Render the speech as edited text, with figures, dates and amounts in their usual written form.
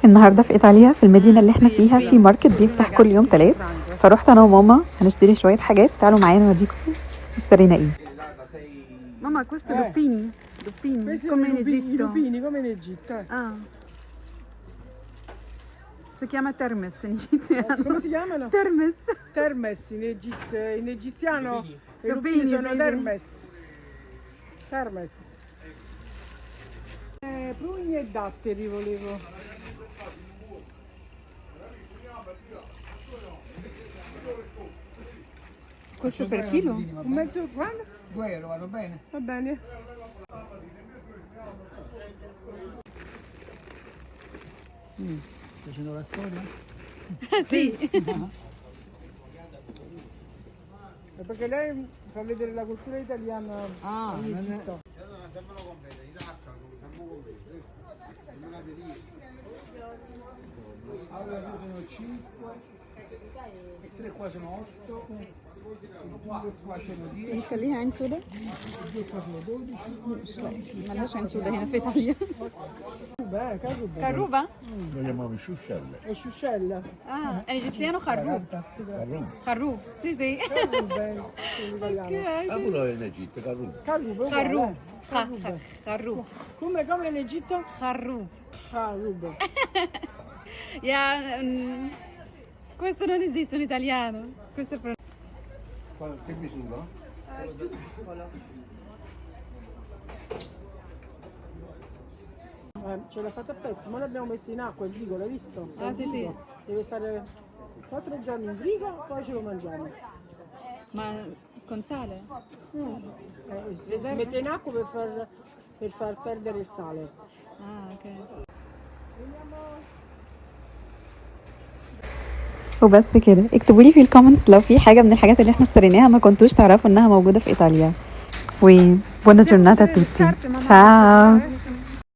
النهارده في ايطاليا في المدينه اللي احنا فيها في ماركت بيفتح كل يوم تلات. فروحت انا وماما هنشتري شويه حاجات. تعالوا معايا نوريكم اشترينا ايه. Mamma, questo è lupini. Lupini, Questi come sono in i Egitto. lupini, come in Egitto. Ah. Si chiama termes in egiziano. Come si chiamano? Termes. Termes in Egitto, in egiziano i Lupini, lupini sono sì, sì. termes. Termes. Prugne e datteri volevo. Questo per chilo? Un mezzo, guarda, 2 euro vanno bene? va bene. Facendo la storia? Sì. Perché lei fa vedere la cultura italiana in Egitto. Allora io sono 5 e 3 qua sono 8 e 2 qua sono 10 نخليها عين سودا؟ e 2 qua sono 12. ملهاش عين سودا هنا في ايطاليا. Carrube. Carruba? Lo chiamiamo sciuscelle. E Sciuscella. Ah, in egiziano Carrub. Carrum. Carrub, sì sì. Carrube in italiano. Ah, quello è in Egitto, Carrum. Carrube. Carrub. Carrube. Carrub. Come in Egitto? Carrub. Carrube. Questo non esiste in italiano. Questo è per... Che misura? Ce l'ha fatta a pezzi, ma l'abbiamo messo in acqua, in frigo, l'hai visto? Ah, In sì, frigo. Deve stare 4 giorni in frigo, poi ce lo mangiamo. Ma con sale? Si mette in acqua per far perdere il sale. Ah, ok. وبس كده. اكتبوا لي في الكومنتس لو في حاجه من الحاجات اللي احنا اشتريناها ما كنتوش تعرفوا انها موجوده في ايطاليا. و buona giornata a tutti. Ciao.